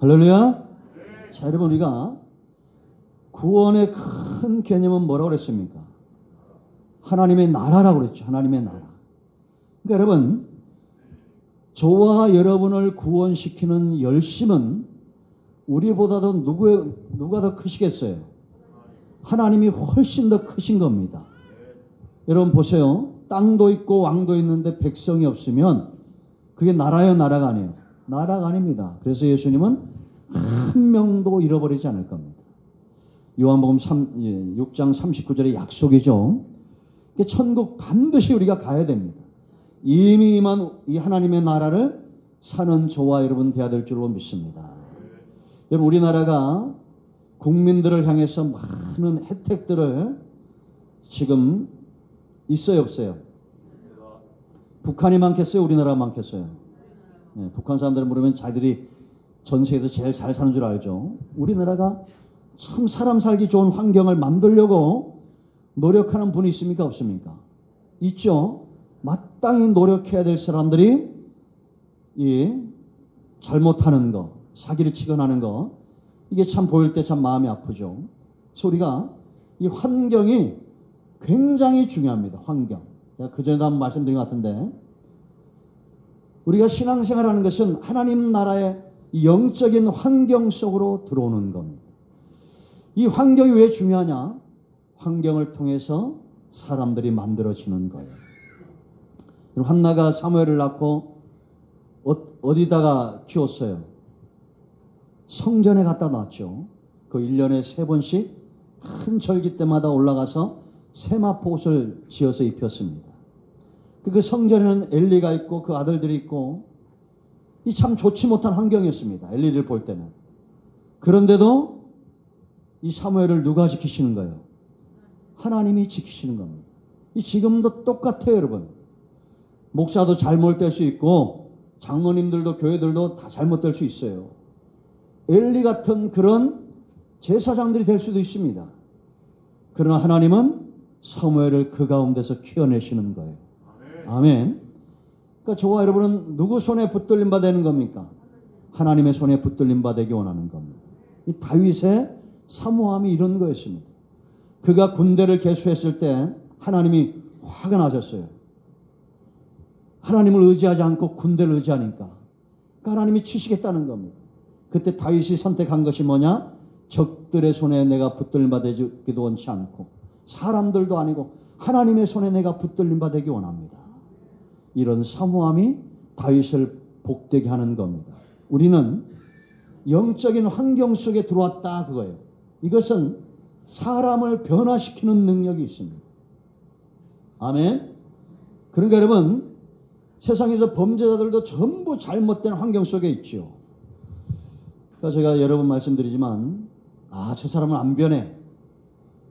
할렐루야. 자, 여러분, 우리가 구원의 큰 개념은 뭐라고 그랬습니까? 하나님의 나라라고 그랬죠. 하나님의 나라. 그러니까 여러분, 저와 여러분을 구원시키는 열심은 우리보다도 누가 더 크시겠어요? 하나님이 훨씬 더 크신 겁니다. 여러분 보세요. 땅도 있고 왕도 있는데 백성이 없으면 그게 나라요, 나라가 아니에요? 나라가 아닙니다. 그래서 예수님은 한 명도 잃어버리지 않을 겁니다. 요한복음 6장 39절의 약속이죠. 천국 반드시 우리가 가야 됩니다. 이미 임한 이 하나님의 나라를 사는 저와 여러분 되어야 될 줄로 믿습니다. 여러분, 우리나라가 국민들을 향해서 많은 혜택들을 지금 있어요, 없어요? 북한이 많겠어요? 우리나라가 많겠어요? 네, 북한 사람들을 물으면 자기들이 전 세계에서 제일 잘 사는 줄 알죠. 우리나라가 참 사람 살기 좋은 환경을 만들려고 노력하는 분이 있습니까? 없습니까? 있죠. 마땅히 노력해야 될 사람들이 잘못하는 거, 사기를 치거나 하는 거, 이게 참 보일 때 참 마음이 아프죠. 그래서 우리가 이 환경이 굉장히 중요합니다. 환경. 제가 그전에도 한번 말씀드린 것 같은데, 우리가 신앙생활하는 것은 하나님 나라의 영적인 환경 속으로 들어오는 겁니다. 이 환경이 왜 중요하냐? 환경을 통해서 사람들이 만들어지는 거예요. 한나가 사무엘을 낳고 어디다가 키웠어요? 성전에 갖다 놨죠. 그 1년에 3번씩 큰 절기 때마다 올라가서 세마포 옷을 지어서 입혔습니다. 그 성전에는 엘리가 있고 그 아들들이 있고 이 참 좋지 못한 환경이었습니다. 엘리를 볼 때는. 그런데도 이 사무엘을 누가 지키시는 거예요? 하나님이 지키시는 겁니다. 이 지금도 똑같아요, 여러분. 목사도 잘못될 수 있고 장로님들도 교회들도 다 잘못될 수 있어요. 엘리 같은 그런 제사장들이 될 수도 있습니다. 그러나 하나님은 사무엘을 그 가운데서 키워내시는 거예요. 아멘. 그러니까 저와 여러분은 누구 손에 붙들림 바 되는 겁니까? 하나님의 손에 붙들림 바 되기 원하는 겁니다. 이 다윗의 사모함이 이런 거였습니다. 그가 군대를 개수했을 때 하나님이 화가 나셨어요. 하나님을 의지하지 않고 군대를 의지하니까 그러니까 하나님이 치시겠다는 겁니다. 그때 다윗이 선택한 것이 뭐냐? 적들의 손에 내가 붙들림 바 되기도 원치 않고 사람들도 아니고 하나님의 손에 내가 붙들림 바 되기 원합니다. 이런 사모함이 다윗을 복되게 하는 겁니다. 우리는 영적인 환경 속에 들어왔다 그거예요. 이것은 사람을 변화시키는 능력이 있습니다. 아멘. 그러니까 여러분, 세상에서 범죄자들도 전부 잘못된 환경 속에 있죠. 그러니까 제가 여러 번 말씀드리지만 저 사람은 안 변해.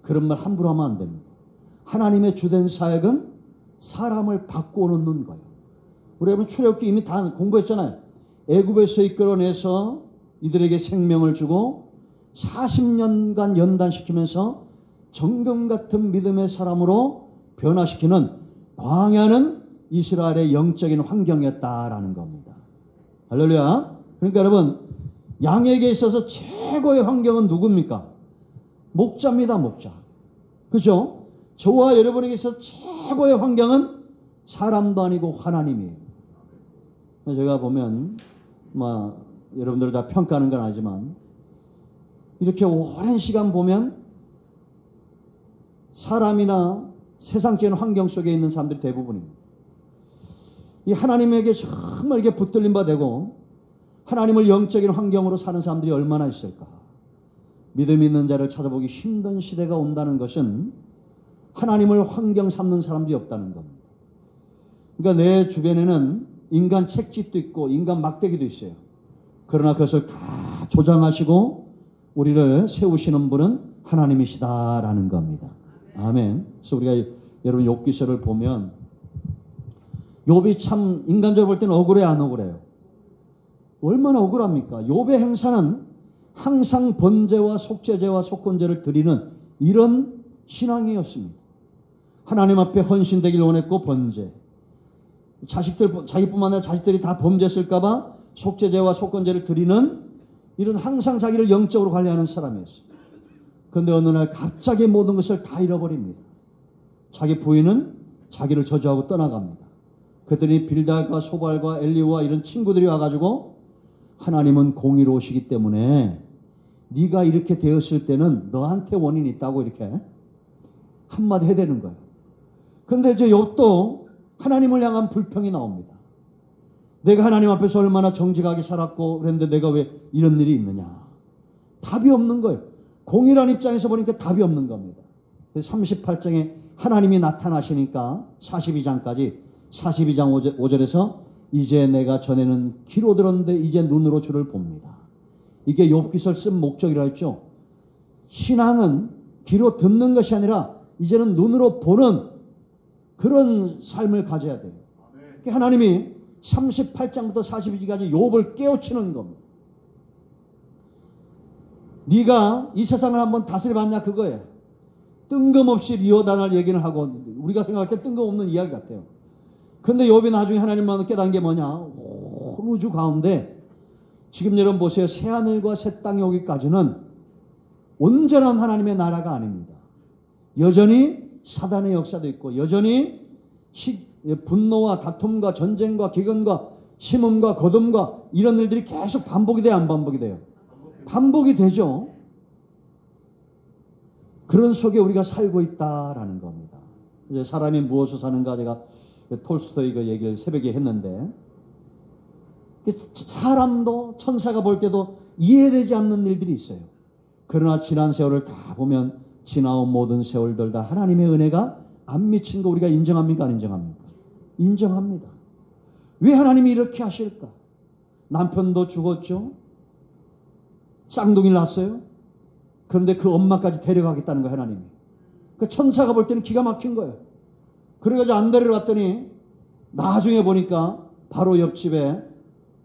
그런 말 함부로 하면 안 됩니다. 하나님의 주된 사역은 사람을 바꾸어 놓는 거예요. 우리 여러분 출애굽기 이미 다 공부했잖아요. 애굽에서 이끌어내서 이들에게 생명을 주고 40년간 연단시키면서 정금 같은 믿음의 사람으로 변화시키는 광야는 이스라엘의 영적인 환경이었다라는 겁니다. 할렐루야. 그러니까 여러분, 양에게 있어서 최고의 환경은 누굽니까? 목자입니다. 목자. 그죠? 저와 여러분에게 있어서 최고의 환경은 사람도 아니고 하나님이에요. 제가 보면 여러분들 다 평가하는 건 아니지만 이렇게 오랜 시간 보면 사람이나 세상적인 환경 속에 있는 사람들이 대부분입니다. 이 하나님에게 정말 이게 붙들림 바 되고 하나님을 영적인 환경으로 사는 사람들이 얼마나 있을까? 믿음 있는 자를 찾아보기 힘든 시대가 온다는 것은 하나님을 환경 삼는 사람들이 없다는 겁니다. 그러니까 내 주변에는 인간 책집도 있고 인간 막대기도 있어요. 그러나 그것을 다 조장하시고 우리를 세우시는 분은 하나님이시다라는 겁니다. 아멘. 그래서 우리가 여러분 욥기서를 보면 욥이 참 인간적으로 볼 때는 억울해 안 억울해요? 얼마나 억울합니까? 욥의 행사는 항상 번제와 속죄제와 속건제를 드리는 이런 신앙이었습니다. 하나님 앞에 헌신되길 원했고 번제. 자기뿐만 아니라 자식들이 다 범죄했을까 봐 속죄제와 속건제를 드리는 이런 항상 자기를 영적으로 관리하는 사람이었어요. 그런데 어느 날 갑자기 모든 것을 다 잃어버립니다. 자기 부인은 자기를 저주하고 떠나갑니다. 그랬더니 빌달과 소발과 엘리와 이런 친구들이 와가지고 하나님은 공의로우시기 때문에 네가 이렇게 되었을 때는 너한테 원인이 있다고 이렇게 한마디 해대는 거예요. 그런데 이제 욥도 하나님을 향한 불평이 나옵니다. 내가 하나님 앞에서 얼마나 정직하게 살았고 그랬는데 내가 왜 이런 일이 있느냐. 답이 없는 거예요. 공의란 입장에서 보니까 답이 없는 겁니다. 38장에 하나님이 나타나시니까 42장까지 42장 5절에서 이제 내가 전에는 귀로 들었는데 이제 눈으로 주를 봅니다. 이게 욥기서를 쓴 목적이라 했죠. 신앙은 귀로 듣는 것이 아니라 이제는 눈으로 보는 그런 삶을 가져야 돼요. 하나님이 38장부터 42장까지 욥을 깨우치는 겁니다. 네가 이 세상을 한번 다스려봤냐 그거예요. 뜬금없이 리어다날 얘기를 하고 우리가 생각할 때 뜬금없는 이야기 같아요. 그런데 욥이 나중에 하나님만 깨달은 게 뭐냐. 온 우주 가운데 지금 여러분 보세요. 새하늘과 새 땅이 오기까지는 온전한 하나님의 나라가 아닙니다. 여전히 사단의 역사도 있고 여전히 분노와 다툼과 전쟁과 기근과 심음과 거둠과 이런 일들이 계속 반복이 돼요? 안 반복이 돼요? 반복이 되죠. 그런 속에 우리가 살고 있다라는 겁니다. 이제 사람이 무엇을 사는가 제가 톨스토이 그 얘기를 새벽에 했는데 사람도 천사가 볼 때도 이해되지 않는 일들이 있어요. 그러나 지난 세월을 다 보면 지나온 모든 세월들 다 하나님의 은혜가 안 미친 거 우리가 인정합니까? 안 인정합니까? 인정합니다. 왜 하나님이 이렇게 하실까? 남편도 죽었죠. 쌍둥이를 낳았어요. 그런데 그 엄마까지 데려가겠다는 거예요. 하나님이. 그 천사가 볼 때는 기가 막힌 거예요. 그래가지고 안 데려갔더니 나중에 보니까 바로 옆집에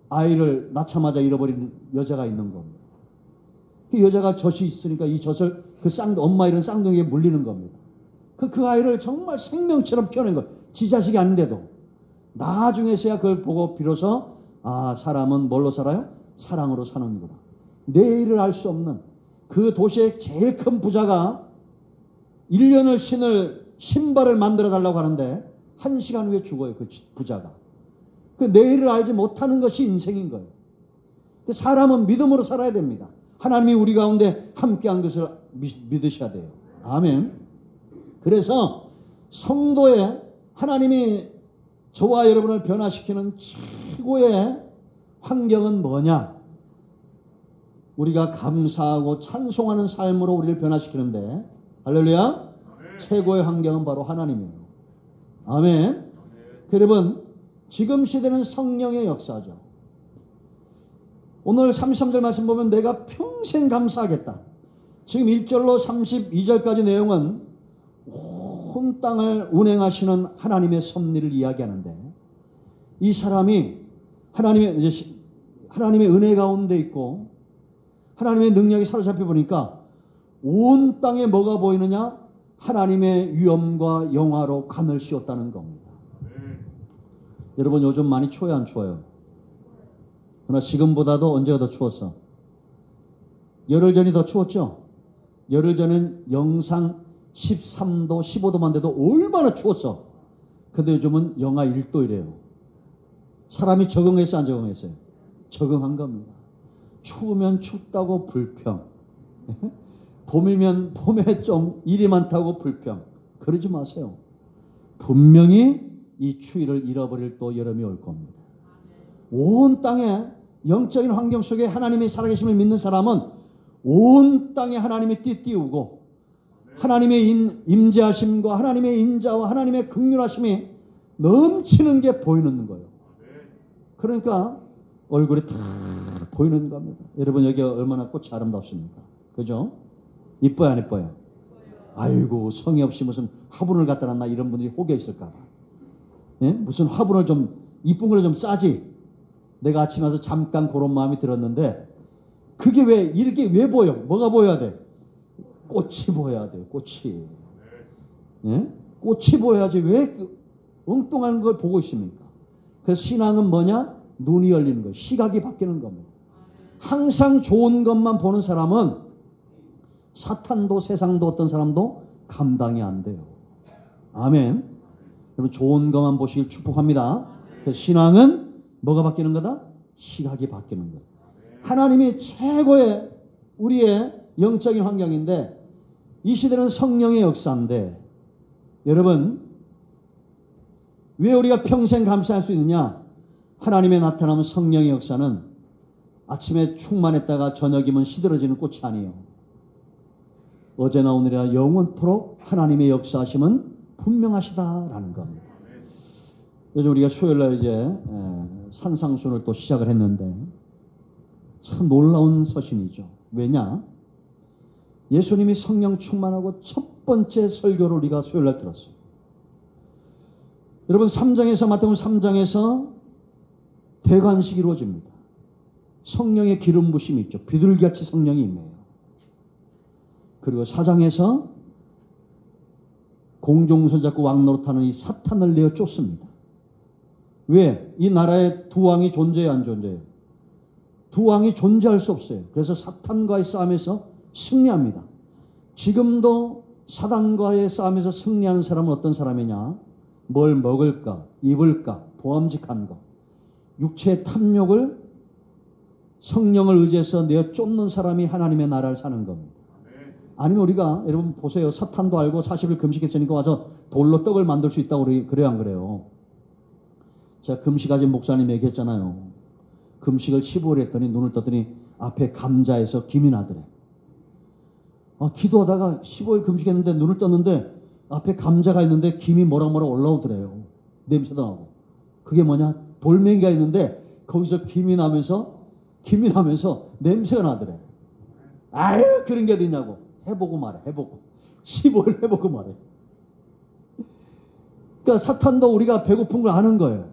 아이를 낳자마자 잃어버린 여자가 있는 겁니다. 그 여자가 젖이 있으니까 이 젖을 그 엄마 이런 쌍둥이에 물리는 겁니다. 그 아이를 정말 생명처럼 키워낸 거예요. 지 자식이 아닌데도. 나중에서야 그걸 보고 비로소 아 사람은 뭘로 살아요? 사랑으로 사는구나. 내일을 알 수 없는 그 도시의 제일 큰 부자가 1년을 신을 신발을 만들어 달라고 하는데 1시간 후에 죽어요. 그 부자가. 그 내일을 알지 못하는 것이 인생인 거예요. 사람은 믿음으로 살아야 됩니다. 하나님이 우리 가운데 함께한 것을 믿으셔야 돼요. 아멘. 그래서 성도의 하나님이 저와 여러분을 변화시키는 최고의 환경은 뭐냐? 우리가 감사하고 찬송하는 삶으로 우리를 변화시키는데 할렐루야. 아멘. 최고의 환경은 바로 하나님이에요. 아멘. 여러분 지금 시대는 성령의 역사죠. 오늘 33절 말씀 보면 내가 평생 감사하겠다. 지금 1절로 32절까지 내용은 온 땅을 운행하시는 하나님의 섭리를 이야기하는데 이 사람이 하나님의 은혜 가운데 있고 하나님의 능력이 사로잡혀 보니까 온 땅에 뭐가 보이느냐? 하나님의 위엄과 영화로 간을 씌웠다는 겁니다. 여러분 요즘 많이 추워요 안 추워요? 그러나 지금보다도 언제가 더 추웠어? 열흘 전이 더 추웠죠? 열흘 전엔 영상 13도 15도만 돼도 얼마나 추웠어. 근데 요즘은 영하 1도 이래요. 사람이 적응했어요 안 적응했어요? 적응한 겁니다. 추우면 춥다고 불평. 봄이면 봄에 좀 일이 많다고 불평. 그러지 마세요. 분명히 이 추위를 잃어버릴 또 여름이 올 겁니다. 온 땅에 영적인 환경 속에 하나님이 살아계심을 믿는 사람은 온 땅에 하나님이 띠띠우고 하나님의 임재하심과 하나님의 인자와 하나님의 긍휼하심이 넘치는 게 보이는 거예요. 그러니까 얼굴이 다 보이는 겁니다. 여러분 여기 얼마나 꽃이 아름답습니까? 그죠? 이뻐요 안 이뻐요? 아이고 성의 없이 무슨 화분을 갖다 놨나 이런 분들이 혹여 있을까 봐. 예? 무슨 화분을 좀 이쁜 걸 좀 싸지. 내가 아침에 와서 잠깐 그런 마음이 들었는데 그게 왜 보여? 뭐가 보여야 돼? 꽃이 보여야 돼요. 꽃이. 예? 꽃이 보여야지 왜 엉뚱한 걸 보고 있습니까? 그래서 신앙은 뭐냐? 눈이 열리는 거예요. 시각이 바뀌는 겁니다. 항상 좋은 것만 보는 사람은 사탄도 세상도 어떤 사람도 감당이 안 돼요. 아멘. 여러분 좋은 것만 보시길 축복합니다. 그래서 신앙은 뭐가 바뀌는 거다? 시각이 바뀌는 거예요. 하나님이 최고의 우리의 영적인 환경인데 이 시대는 성령의 역사인데 여러분 왜 우리가 평생 감사할 수 있느냐? 하나님의 나타나면 성령의 역사는 아침에 충만했다가 저녁이면 시들어지는 꽃이 아니에요. 어제나 오늘이나 영원토록 하나님의 역사하심은 분명하시다라는 겁니다. 요즘 우리가 수요일날 이제 산상순을 또 시작을 했는데 참 놀라운 서신이죠. 왜냐? 예수님이 성령 충만하고 첫 번째 설교를 우리가 수요일날 들었어요. 여러분 3장에서 마태복음 3장에서 대관식이 이루어집니다. 성령의 기름 부심이 있죠. 비둘기같이 성령이 임해요. 그리고 4장에서 공중선 잡고 왕 노릇하는 이 사탄을 내어 쫓습니다. 왜? 이 나라에 두 왕이 존재해요, 안 존재해요? 두 왕이 존재할 수 없어요. 그래서 사탄과의 싸움에서 승리합니다. 지금도 사단과의 싸움에서 승리하는 사람은 어떤 사람이냐? 뭘 먹을까, 입을까, 보암직한 것. 육체의 탐욕을 성령을 의지해서 내어 쫓는 사람이 하나님의 나라를 사는 겁니다. 아니면 우리가 여러분 보세요. 사탄도 알고 40일 금식했으니까 와서 돌로 떡을 만들 수 있다고 그래요, 안 그래요? 제가 금식하신 목사님 얘기했잖아요. 금식을 15일 했더니 눈을 떴더니 앞에 감자에서 김이 나더래. 기도하다가 15일 금식했는데 눈을 떴는데 앞에 감자가 있는데 김이 모락모락 올라오더래요. 냄새도 나고. 그게 뭐냐? 돌멩이가 있는데 거기서 김이 나면서 냄새가 나더래. 아유 그런 게 어디냐고. 해보고 말해. 15일 해보고 말해. 그러니까 사탄도 우리가 배고픈 걸 아는 거예요.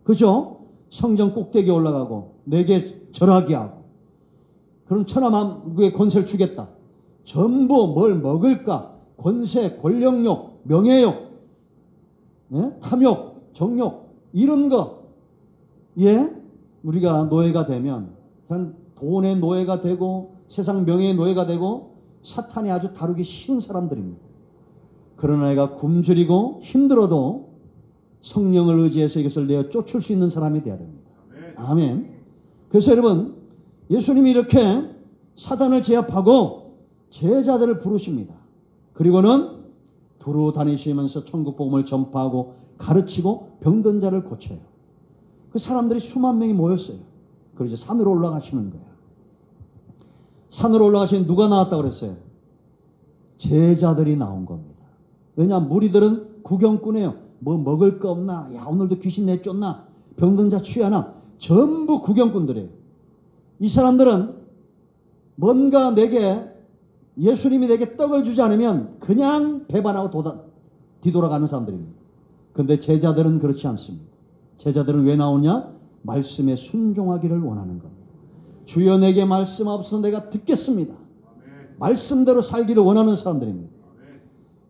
그죠? 성전 꼭대기에 올라가고 내게 절하게 하고 그럼 천하만국의 권세를 주겠다. 전부 뭘 먹을까? 권세, 권력욕, 명예욕, 탐욕, 정욕 이런 거 우리가 노예가 되면 그냥 돈의 노예가 되고 세상 명예의 노예가 되고 사탄이 아주 다루기 쉬운 사람들입니다. 그러나 애가 굶주리고 힘들어도 성령을 의지해서 이것을 내어 쫓을 수 있는 사람이 되어야 됩니다. 아멘. 그래서 여러분 예수님이 이렇게 사단을 제압하고 제자들을 부르십니다. 그리고는 두루 다니시면서 천국 복음을 전파하고 가르치고 병든 자를 고쳐요. 그 사람들이 수만 명이 모였어요. 그리고 이제 산으로 올라가시는 거예요. 산으로 올라가시는 누가 나왔다고 그랬어요? 제자들이 나온 겁니다. 왜냐? 무리들은 구경꾼이에요. 뭐 먹을 거 없나? 야 오늘도 귀신 내쫓나? 병든 자 취하나? 전부 구경꾼들이에요. 이 사람들은 뭔가 예수님이 내게 떡을 주지 않으면 그냥 배반하고 뒤돌아가는 사람들입니다. 그런데 제자들은 그렇지 않습니다. 제자들은 왜 나오냐? 말씀에 순종하기를 원하는 겁니다. 주여 내게 말씀 없어서 내가 듣겠습니다. 말씀대로 살기를 원하는 사람들입니다.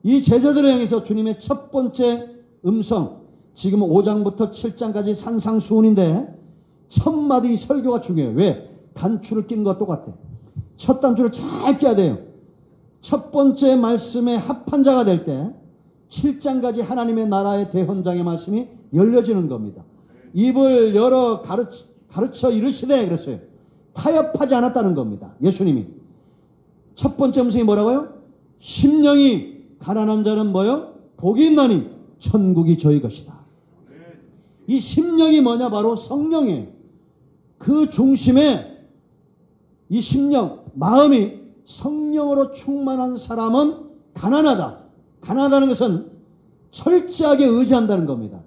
이 제자들을 향해서 주님의 첫 번째 음성, 지금 5장부터 7장까지 산상수훈인데 첫 마디 설교가 중요해요. 왜? 단추를 끼는 것과 똑같아. 첫 단추를 잘 끼야 돼요. 첫 번째 말씀에 합한 자가 될 때 7장까지 하나님의 나라의 대헌장의 말씀이 열려지는 겁니다. 입을 열어 가르쳐 이르시되 그랬어요. 타협하지 않았다는 겁니다. 예수님이. 첫 번째 음성이 뭐라고요? 심령이 가난한 자는 뭐요? 복이 있나니 천국이 저희 것이다. 이 심령이 뭐냐? 바로 성령이에요. 그 중심에 이 심령, 마음이 성령으로 충만한 사람은 가난하다. 가난하다는 것은 철저하게 의지한다는 겁니다.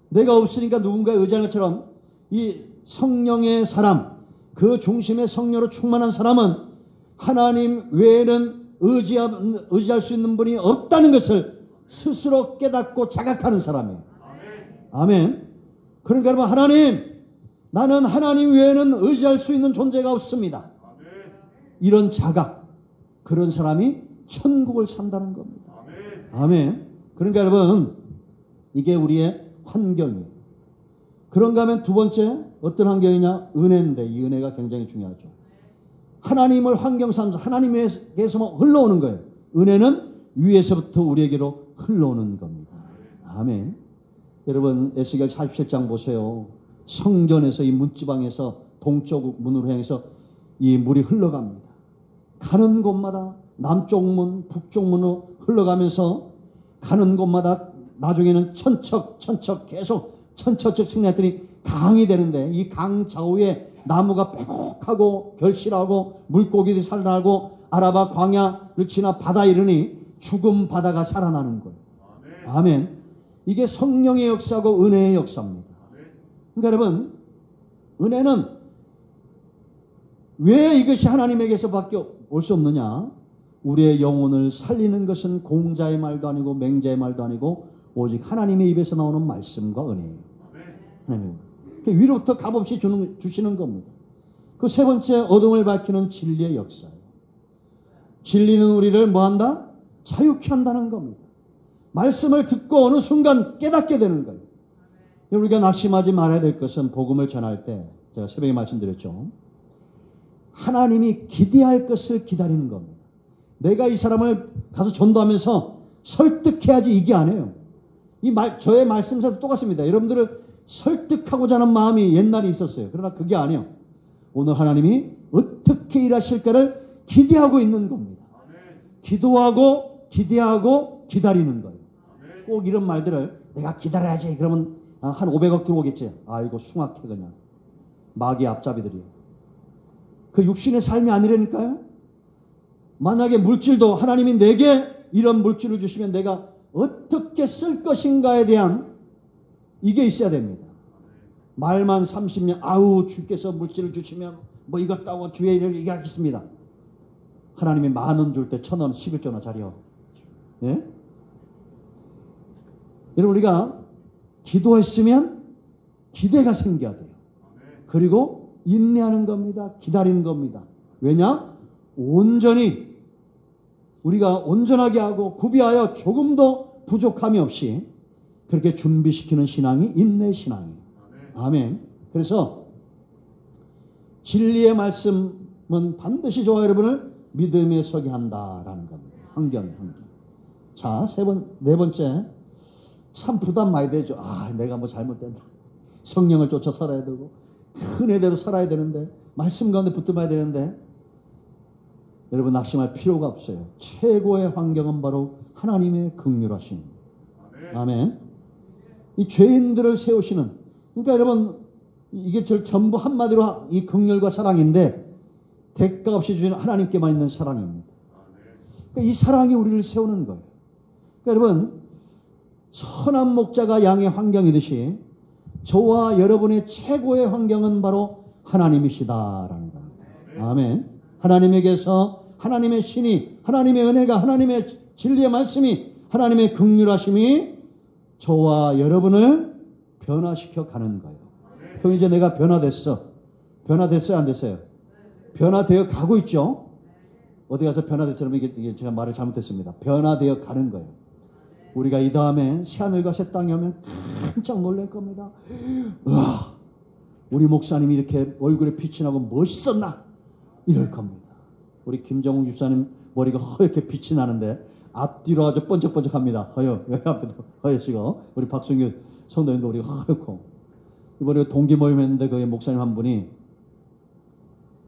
내가 없으니까 누군가에 의지하는 것처럼 이 성령의 사람, 그 중심에 성령으로 충만한 사람은 하나님 외에는 의지할 수 있는 분이 없다는 것을 스스로 깨닫고 자각하는 사람이에요. 아멘. 그러니까 여러분 하나님, 나는 하나님 외에는 의지할 수 있는 존재가 없습니다. 이런 자각, 그런 사람이 천국을 산다는 겁니다. 아멘. 그러니까 여러분 이게 우리의 환경이에요. 그런가 하면 두 번째 어떤 환경이냐? 은혜인데 이 은혜가 굉장히 중요하죠. 하나님을 환경 삼아서 하나님에게서 흘러오는 거예요. 은혜는 위에서부터 우리에게로 흘러오는 겁니다. 아멘. 여러분 에스겔 47장 보세요. 성전에서 이 문지방에서 동쪽 문으로 향해서 이 물이 흘러갑니다. 가는 곳마다 남쪽 문, 북쪽 문으로 흘러가면서 가는 곳마다 나중에는 천척 계속 천척 승리했더니 강이 되는데 이 강 좌우에 나무가 빼곡하고 결실하고 물고기들이 살아나고 아라바 광야를 지나 바다에 이르니 죽은 바다가 살아나는 거예요. 아멘. 이게 성령의 역사고 은혜의 역사입니다. 그러니까 여러분 은혜는 왜 이것이 하나님에게서밖에 올 수 없느냐? 우리의 영혼을 살리는 것은 공자의 말도 아니고 맹자의 말도 아니고 오직 하나님의 입에서 나오는 말씀과 은혜예요. 하나님. 위로부터 값없이 주시는 겁니다. 그 세 번째 어둠을 밝히는 진리의 역사예요. 진리는 우리를 뭐한다? 자유케 한다는 겁니다. 말씀을 듣고 어느 순간 깨닫게 되는 거예요. 우리가 낙심하지 말아야 될 것은 복음을 전할 때 제가 새벽에 말씀드렸죠. 하나님이 기대할 것을 기다리는 겁니다. 내가 이 사람을 가서 전도하면서 설득해야지 이게 아니에요. 저의 말씀에서도 똑같습니다. 여러분들을 설득하고자 하는 마음이 옛날에 있었어요. 그러나 그게 아니에요. 오늘 하나님이 어떻게 일하실까를 기대하고 있는 겁니다. 기도하고 기대하고 기다리는 거예요. 꼭 이런 말들을 내가 기다려야지 그러면 한 500억 들어오겠지. 아이고 숭악해 그냥. 마귀 앞잡이들이에요. 그 육신의 삶이 아니라니까요. 만약에 물질도 하나님이 내게 이런 물질을 주시면 내가 어떻게 쓸 것인가에 대한 이게 있어야 됩니다. 말만 30년 아우 주께서 물질을 주시면 뭐 이것 따고 주의 일을 얘기하겠습니다. 하나님이 10,000원 줄 때 1,000원 11조나 자려. 예? 여러분 우리가 기도했으면 기대가 생겨야 돼요. 그리고 인내하는 겁니다. 기다리는 겁니다. 왜냐? 온전히 우리가 온전하게 하고 구비하여 조금도 부족함이 없이 그렇게 준비시키는 신앙이 인내 신앙이에요. 아멘. 그래서 진리의 말씀은 반드시 저와 여러분을 믿음에 서게 한다라는 겁니다. 환경. 자, 네 번째. 참 부담 많이 되죠. 내가 뭐 잘못된다. 성령을 쫓아 살아야 되고 은혜대로 살아야 되는데 말씀 가운데 붙들어야 되는데 여러분 낙심할 필요가 없어요. 최고의 환경은 바로 하나님의 긍휼하심. 아멘. 이 죄인들을 세우시는 그러니까 여러분 이게 전부 한마디로 이 긍휼과 사랑인데 대가 없이 주시는 하나님께만 있는 사랑입니다. 그러니까 이 사랑이 우리를 세우는 거예요. 그러니까 여러분 선한 목자가 양의 환경이듯이 저와 여러분의 최고의 환경은 바로 하나님이시다라는 겁니다. 아멘. 하나님에게서 하나님의 신이 하나님의 은혜가 하나님의 진리의 말씀이 하나님의 긍휼하심이 저와 여러분을 변화시켜 가는 거예요. 그럼 이제 내가 변화됐어. 변화됐어요? 안 됐어요? 변화되어 가고 있죠? 어디 가서 변화됐어요? 이게 제가 말을 잘못했습니다. 변화되어 가는 거예요. 우리가 이 다음에 새하늘과 새 땅이 오면 깜짝 놀랄 겁니다. 와, 우리 목사님이 이렇게 얼굴에 빛이 나고 멋있었나? 이럴 겁니다. 우리 김정웅 집사님 머리가 허옇게 빛이 나는데 앞뒤로 아주 번쩍번쩍합니다. 여기 앞에도 허옇시고 우리 박승규 성도님도 우리가 허옇고 이번에 동기 모임 했는데 거기 목사님 한 분이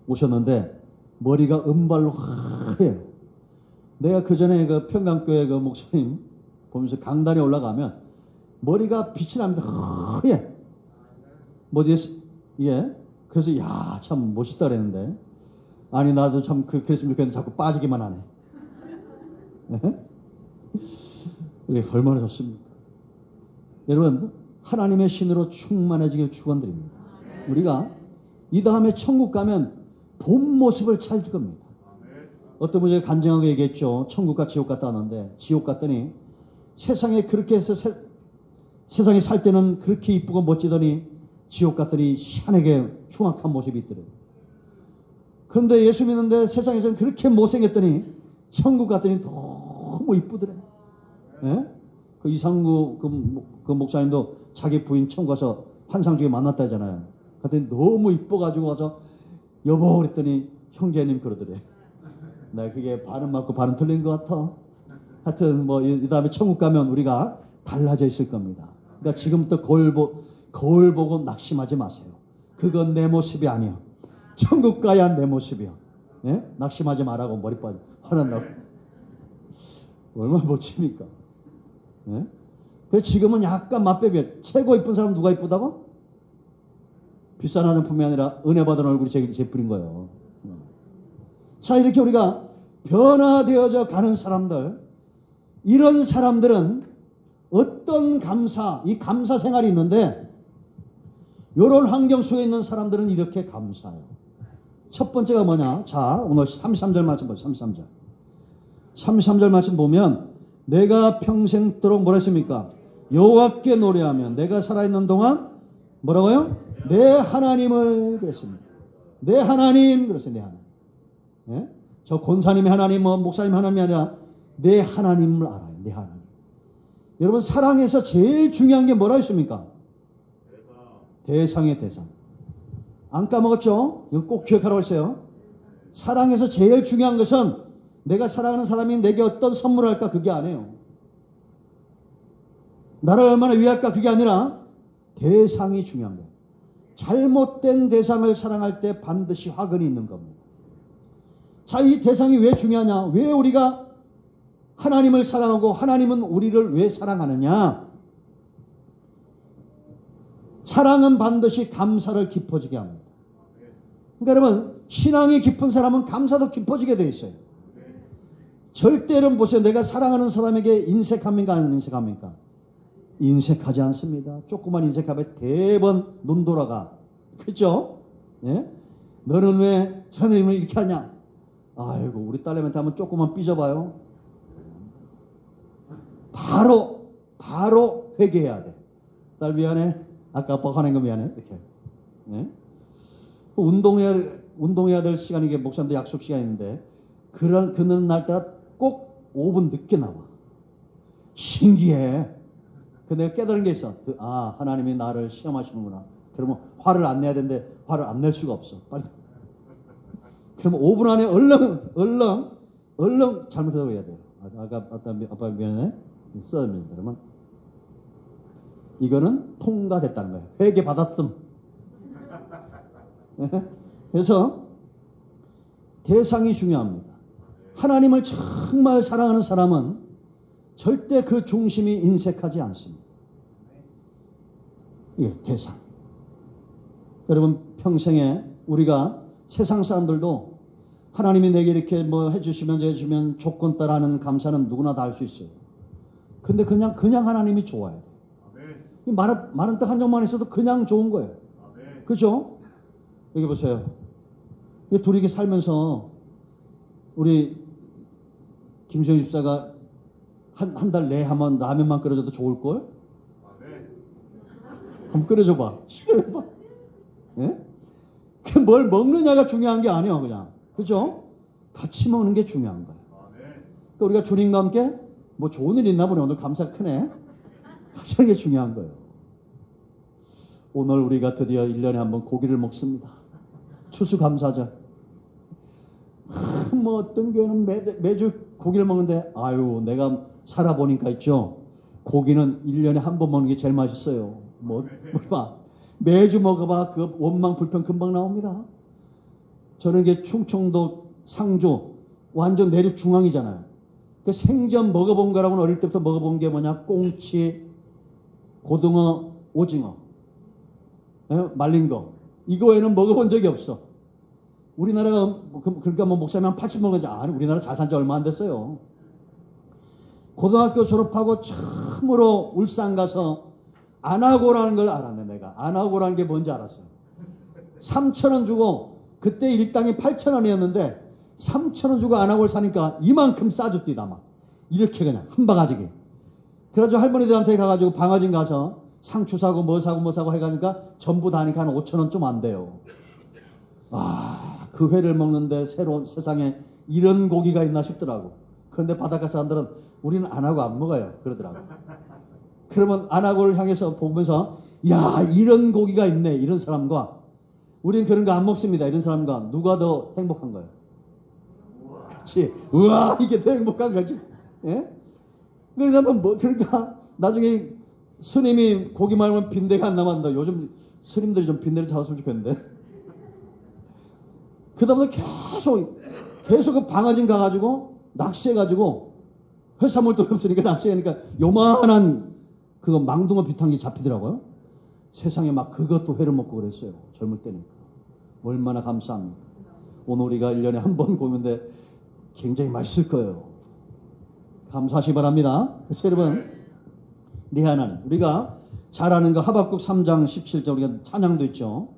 오셨는데 머리가 은발로 허예요. 내가 그 전에 그 평강교회 그 목사님 보면서 강단에 올라가면 머리가 빛이 납니다. 허예. 예. 그래서 참 멋있다 그랬는데 아니 나도 참 그랬으면 좋겠는데 자꾸 빠지기만 하네. 이게 얼마나 좋습니까? 여러분 하나님의 신으로 충만해지길 축원드립니다. 우리가 이 다음에 천국 가면 본 모습을 찾을 겁니다. 어떤 분이 간증하고 얘기했죠. 천국과 지옥 갔다 왔는데 지옥 갔더니 세상에 그렇게 해서 세상에 살 때는 그렇게 이쁘고 멋지더니 지옥 갔더니 희한하게 흉악한 모습이 있더래요. 그런데 예수 믿는데 세상에서는 그렇게 못생겼더니 천국 갔더니 너무 이쁘더래. 예? 그 이상구 그 목사님도 자기 부인 천국 가서 환상 중에 만났다 하잖아요. 그랬더니 너무 이뻐가지고 와서 여보 그랬더니 형제님 그러더래. 나 그게 반은 맞고 반은 틀린 것 같아. 하여튼 뭐 이 다음에 천국 가면 우리가 달라져 있을 겁니다. 그러니까 지금부터 거울 보고 낙심하지 마세요. 그건 내 모습이 아니야. 천국 가야 내 모습이야. 예? 낙심하지 말라고 머리 빠져 화난다고. 얼마나 멋집니까? 예? 그래서 지금은 약간 맛배기에 최고 이쁜 사람 누가 이쁘다고? 비싼 화장품이 아니라 은혜 받은 얼굴이 제일 예쁜 거예요. 자, 이렇게 우리가 변화되어져 가는 사람들, 이런 사람들은 어떤 이 감사 생활이 있는데, 이런 환경 속에 있는 사람들은 이렇게 감사해요. 첫 번째가 뭐냐? 자, 오늘 33절 말씀 보세요. 33절. 33절 말씀 보면, 내가 평생도록 뭐라 했습니까? 여호와께 노래하면 내가 살아있는 동안 뭐라고요? 내 하나님을 그랬습니다. 내 하나님 그랬어요. 내 하나님. 예? 저 권사님의 하나님, 목사님 하나님이 아니라 내 하나님을 알아요. 내 하나님. 여러분 사랑에서 제일 중요한 게 뭐라 했습니까? 대상의 대상. 안 까먹었죠? 이거 꼭 기억하라고 했어요. 사랑에서 제일 중요한 것은 내가 사랑하는 사람이 내게 어떤 선물을 할까 그게 아니에요. 나를 얼마나 위할까 그게 아니라 대상이 중요한 거예요. 잘못된 대상을 사랑할 때 반드시 화근이 있는 겁니다. 자, 이 대상이 왜 중요하냐? 왜 우리가 하나님을 사랑하고 하나님은 우리를 왜 사랑하느냐? 사랑은 반드시 감사를 깊어지게 합니다. 그러니까 여러분, 신앙이 깊은 사람은 감사도 깊어지게 돼 있어요. 절대로 보세요. 내가 사랑하는 사람에게 인색합니까? 안 인색합니까? 인색하지 않습니다. 조그만 인색하면 대번 눈 돌아가. 그렇죠? 예? 너는 왜 자네님을 이렇게 하냐? 아이고, 우리 딸내미한테 한번 조그만 삐져봐요. 바로 회개해야 돼. 딸 미안해. 아까 아빠 화낸 거 미안해. 이렇게. 예? 운동해야 될 시간이 이게 목사님들 약속 시간인데 그는 날따라 꼭 5분 늦게 나와. 신기해. 근데 내가 깨달은 게 있어. 하나님이 나를 시험하시는구나. 그러면 화를 안 내야 되는데 화를 안 낼 수가 없어. 빨리. 그러면 5분 안에 얼른 잘못하다고 해야 돼요. 아빠 미안해. 써야 됩니다. 그러면 이거는 통과됐다는 거예요. 회개 받았음. 그래서 대상이 중요합니다. 하나님을 정말 사랑하는 사람은 절대 그 중심이 인색하지 않습니다. 예, 대상. 여러분 평생에 우리가 세상 사람들도 하나님이 내게 이렇게 뭐 해주시면 조건 따라하는 감사는 누구나 다 할 수 있어요. 근데 그냥 하나님이 좋아야 돼. 많은 떡 한 점만 있어도 그냥 좋은 거예요. 그죠? 여기 보세요. 이 둘이 살면서 우리 김수영 집사가 한 달 내에 하면 라면만 끓여줘도 좋을걸? 한번 끓여줘봐. 시켜봐. 예? 뭘 먹느냐가 중요한 게 아니야, 그냥. 그죠? 같이 먹는 게 중요한 거예요. 또 우리가 주님과 함께 뭐 좋은 일 있나 보네. 오늘 감사 크네. 같이 하는 게 중요한 거예요. 오늘 우리가 드디어 1년에 한번 고기를 먹습니다. 추수감사절. 뭐 어떤 교회는 매주 고기를 먹는데 아유 내가 살아보니까 있죠. 고기는 1년에 한 번 먹는 게 제일 맛있어요. 봐. 매주 먹어봐. 그 원망 불평 금방 나옵니다. 저는 이게 충청도 상주 완전 내륙 중앙이잖아요. 그 생전 먹어본 거라고는 어릴 때부터 먹어본 게 뭐냐? 꽁치, 고등어, 오징어, 말린 거. 이거에는 먹어본 적이 없어. 우리나라가 그러니까 뭐 목사님 한 80 먹은지 아니 우리나라 잘 산 지 얼마 안 됐어요. 고등학교 졸업하고 처음으로 울산 가서 안하고라는 걸 알았네. 내가 안하고라는 게 뭔지 알았어요. 3,000원 주고 그때 일당이 8,000원이었는데 3,000원 주고 안하고를 사니까 이만큼 싸줬디다 막 이렇게 그냥 한 바가지게. 그래가지고 할머니들한테 가가지고 방아진 가서 상추 사고 뭐 사고 해가니까 전부 다 하니까 한 5,000원 좀 안 돼요. 그 회를 먹는데 새로운 세상에 이런 고기가 있나 싶더라고. 그런데 바닷가 사람들은 우리는 안하고 안 먹어요. 그러더라고. 그러면 안하고를 향해서 보면서 야 이런 고기가 있네. 이런 사람과 우리는 그런 거 안 먹습니다. 이런 사람과 누가 더 행복한 거예요? 그렇지. 우와, 이게 더 행복한 거지. 예? 그러니까 나중에 스님이 고기 말면 빈대가 안 남았는데 요즘 스님들이 좀 빈대를 잡았으면 좋겠는데. 그다음에 계속 그 방아진 가가지고 낚시해가지고 해산물도 없으니까 낚시하니까 요만한 그거 망둥어 비탄게 잡히더라고요. 세상에 막 그것도 회를 먹고 그랬어요. 젊을 때니까. 얼마나 감사합니까. 오늘 우리가 1년에 한 번 보는데 굉장히 맛있을 거예요. 감사하시기 바랍니다. 그래서 여러분, 네 하나님, 우리가 잘 아는 거 하박국 3장 17절 우리가 찬양도 있죠.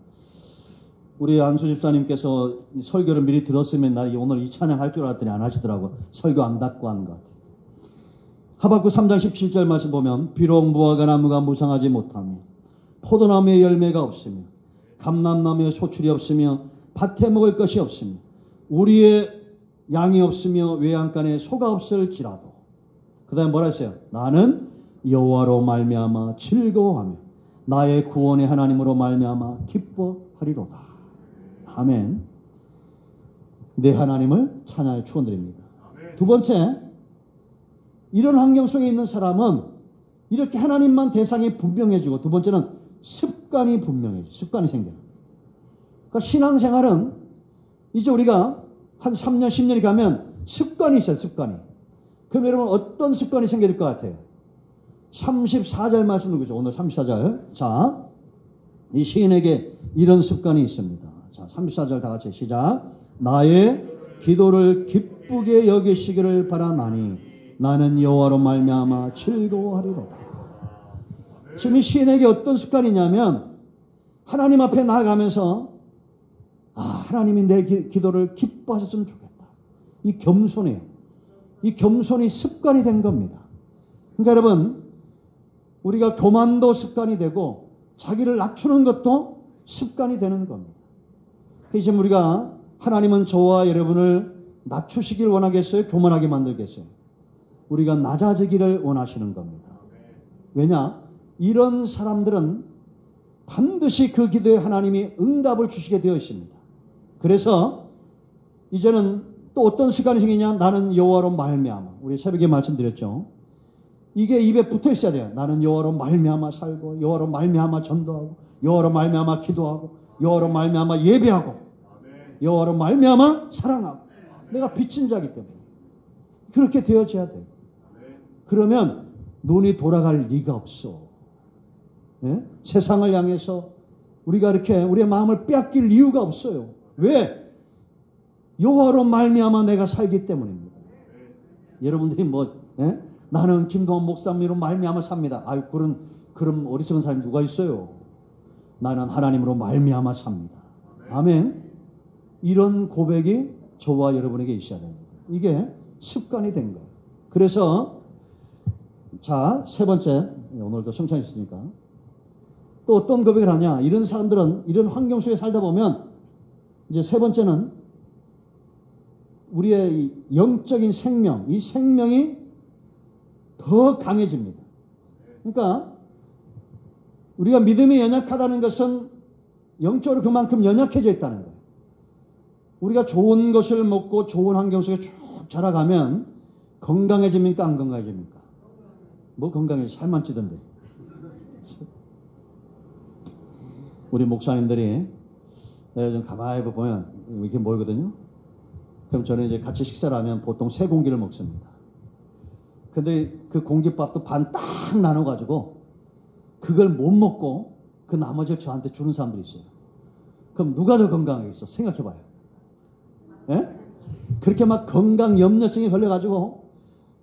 우리 안수 집사님께서 이 설교를 미리 들었으면 나 오늘 이 찬양 할 줄 알았더니 안 하시더라고요. 설교 안 받고 한 것. 하박국 3장 17절 말씀 보면 비록 무화과 나무가 무성하지 못하며 포도나무에 열매가 없으며 감람나무에 소출이 없으며 밭에 먹을 것이 없으며 우리의 양이 없으며 외양간에 소가 없을지라도 그 다음에 뭐라 했어요? 나는 여호와로 말미암아 즐거워하며 나의 구원의 하나님으로 말미암아 기뻐하리로다. 아멘. 내 하나님을 찬양해 축원드립니다. 두 번째, 이런 환경 속에 있는 사람은 이렇게 하나님만 대상이 분명해지고, 두 번째는 습관이 분명해져. 습관이 생겨요. 그러니까 신앙생활은 이제 우리가 한 3년, 10년이 가면 습관이 있어요. 습관이. 그럼 여러분 어떤 습관이 생겨야 될 것 같아요? 34절 말씀 읽으죠. 오늘 34절. 자, 이 시인에게 이런 습관이 있습니다. 자, 34절 다 같이 시작. 나의 기도를 기쁘게 여기시기를 바라나니 나는 여호와로 말미암아 즐거워하리로다. 지금 이 시인에게 어떤 습관이냐면 하나님 앞에 나아가면서 하나님이 내 기도를 기뻐하셨으면 좋겠다. 이 겸손이에요. 이 겸손이 습관이 된 겁니다. 그러니까 여러분, 우리가 교만도 습관이 되고 자기를 낮추는 것도 습관이 되는 겁니다. 지금 우리가 하나님은 저와 여러분을 낮추시길 원하겠어요? 교만하게 만들겠어요? 우리가 낮아지기를 원하시는 겁니다. 왜냐? 이런 사람들은 반드시 그 기도에 하나님이 응답을 주시게 되어 있습니다. 그래서 이제는 또 어떤 습관이 생기냐? 나는 여호와로 말미암아. 우리 새벽에 말씀드렸죠. 이게 입에 붙어 있어야 돼요. 나는 여호와로 말미암아 살고, 여호와로 말미암아 전도하고, 여호와로 말미암아 기도하고, 여호와로 말미암아 예배하고, 여호와로 말미암아 사랑하고. 내가 빚진 자이기 때문에 그렇게 되어져야 돼요. 그러면 눈이 돌아갈 리가 없어. 예? 세상을 향해서 우리가 이렇게 우리의 마음을 빼앗길 이유가 없어요. 왜? 여호와로 말미암아 내가 살기 때문입니다. 여러분들이 나는 김동원 목사님으로 말미암아 삽니다. 아유, 그런 어리석은 사람이 누가 있어요? 나는 하나님으로 말미암아 삽니다. 아멘. 이런 고백이 저와 여러분에게 있어야 됩니다. 이게 습관이 된 거예요. 그래서 자, 세 번째, 오늘도 성찬이 있으니까 또 어떤 고백을 하냐? 이런 사람들은 이런 환경 속에 살다 보면 이제 세 번째는 우리의 영적인 생명, 이 생명이 더 강해집니다. 그러니까 우리가 믿음이 연약하다는 것은 영적으로 그만큼 연약해져 있다는 거예요. 우리가 좋은 것을 먹고 좋은 환경 속에 쭉 자라가면 건강해집니까? 안 건강해집니까? 뭐 건강해지? 살만 찌던데. 우리 목사님들이 좀 가만히 보면 이렇게 모이거든요. 그럼 저는 이제 같이 식사를 하면 보통 3공기를 먹습니다. 근데 그 공깃밥도 반 딱 나눠가지고 그걸 못 먹고 그 나머지를 저한테 주는 사람들이 있어요. 그럼 누가 더 건강하겠어? 생각해봐요. 예? 그렇게 막 건강 염려증이 걸려가지고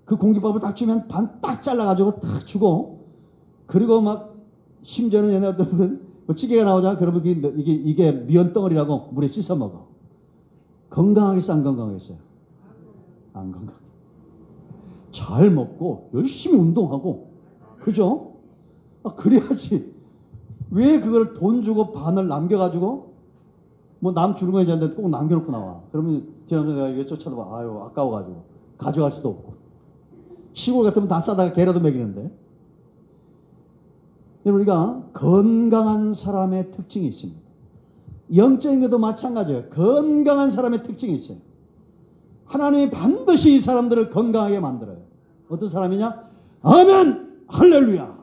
그 공깃밥을 딱 주면 반 딱 잘라가지고 딱 주고, 그리고 막 심지어는 얘네들은 뭐 찌개가 나오자 그러면 이게 미연 덩어리라고 물에 씻어 먹어. 건강하겠어? 안 건강하겠어요? 안 건강. 잘 먹고 열심히 운동하고, 그죠? 그래야지. 왜 그걸 돈 주고 반을 남겨가지고 뭐 남 주는 거 있는데 꼭 남겨놓고 나와. 그러면 지난번에 내가 이게 쫓아다봐. 아유, 아까워가지고 가져갈 수도 없고. 시골 같으면 다 싸다가 개라도 먹이는데. 우리가 건강한 사람의 특징이 있습니다. 영적인 것도 마찬가지예요. 건강한 사람의 특징이 있어요. 하나님이 반드시 이 사람들을 건강하게 만들어요. 어떤 사람이냐? 아멘! 할렐루야!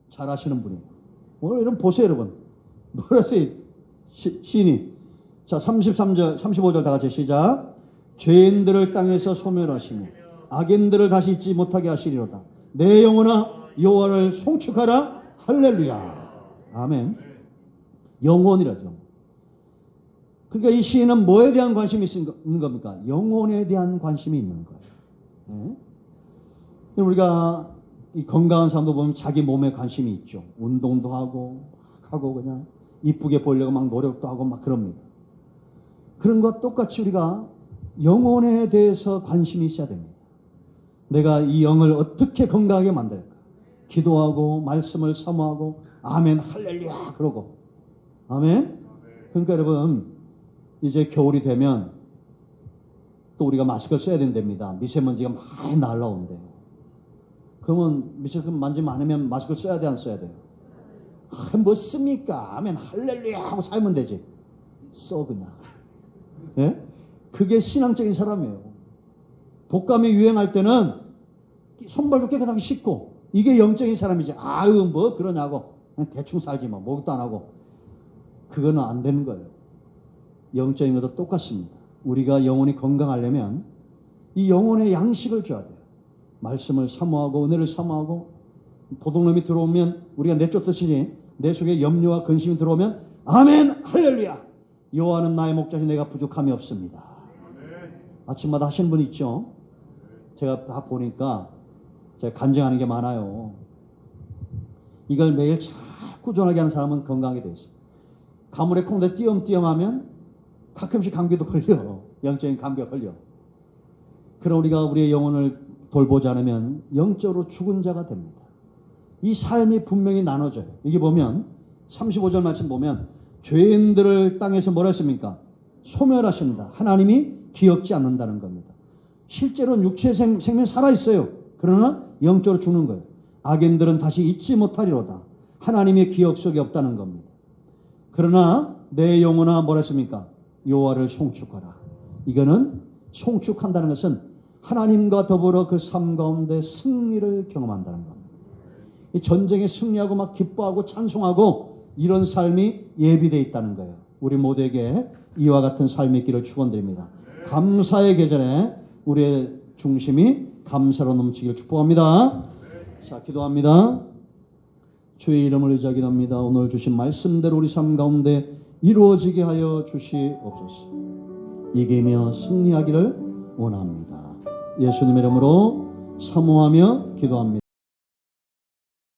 잘 하시는 분이에요. 오늘 이런 보세요, 여러분. 뭐라세요? 시인이. 자, 33절, 35절 다 같이 시작. 죄인들을 땅에서 소멸하시며 악인들을 다시 잊지 못하게 하시리로다. 내 영혼아 여호와를 송축하라. 할렐루야. 아멘. 영혼이라죠. 그러니까 이 시인은 뭐에 대한 관심이 있는 겁니까? 영혼에 대한 관심이 있는 거예요. 네? 우리가 이 건강한 사람도 보면 자기 몸에 관심이 있죠. 운동도 하고 그냥 이쁘게 보려고 막 노력도 하고 막 그럽니다. 그런 것과 똑같이 우리가 영혼에 대해서 관심이 있어야 됩니다. 내가 이 영을 어떻게 건강하게 만들까? 기도하고 말씀을 사모하고 아멘 할렐루야 그러고 아멘. 그러니까 여러분 이제 겨울이 되면 또 우리가 마스크를 써야 된답니다. 미세먼지가 많이 날라온대요. 그러면 미세먼지 만지면 않으면 마스크를 써야 돼 안 써야 돼요? 뭐 씁니까? 아멘 할렐루야 하고 살면 되지. 써 그냥. 예? 그게 신앙적인 사람이에요. 독감이 유행할 때는 손발도 깨끗하게 씻고 이게 영적인 사람이지. 아유 뭐 그러냐고 그냥 대충 살지 뭐 목욕도 안 하고 그거는 안 되는 거예요. 영적인 것도 똑같습니다. 우리가 영혼이 건강하려면 이 영혼의 양식을 줘야 돼요. 말씀을 사모하고 은혜를 사모하고 도둑놈이 들어오면 우리가 내쫓듯이 내 속에 염려와 근심이 들어오면 아멘 할렐루야 여호와는 나의 목자시 내가 부족함이 없습니다. 아침마다 하시는 분 있죠? 제가 다 보니까 제가 간증하는 게 많아요. 이걸 매일 잘 꾸준하게 하는 사람은 건강하게 돼 있어요. 가물에 콩대 띄엄띄엄 하면 가끔씩 감기도 걸려. 영적인 감기가 걸려. 그럼 우리가 우리의 영혼을 돌보지 않으면 영적으로 죽은 자가 됩니다. 이 삶이 분명히 나눠져요. 여기 보면 35절 말씀 보면 죄인들을 땅에서 뭐라 했습니까? 소멸하신다. 하나님이 기억지 않는다는 겁니다. 실제로는 육체의 생명 살아있어요. 그러나 영적으로 죽는 거예요. 악인들은 다시 잊지 못하리로다. 하나님의 기억 속에 없다는 겁니다. 그러나 내 영혼아 뭐라 했습니까? 여호와를 송축하라. 이거는 송축한다는 것은 하나님과 더불어 그 삶 가운데 승리를 경험한다는 겁니다. 이 전쟁에 승리하고 막 기뻐하고 찬송하고 이런 삶이 예비되어 있다는 거예요. 우리 모두에게 이와 같은 삶이 있기를 축원드립니다. 감사의 계절에 우리의 중심이 감사로 넘치기를 축복합니다. 자, 기도합니다. 주의 이름을 의지하 기도합니다. 오늘 주신 말씀대로 우리 삶 가운데 이루어지게 하여 주시옵소서. 이기며 승리하기를 원합니다. 예수님의 이름으로 사모하며 기도합니다.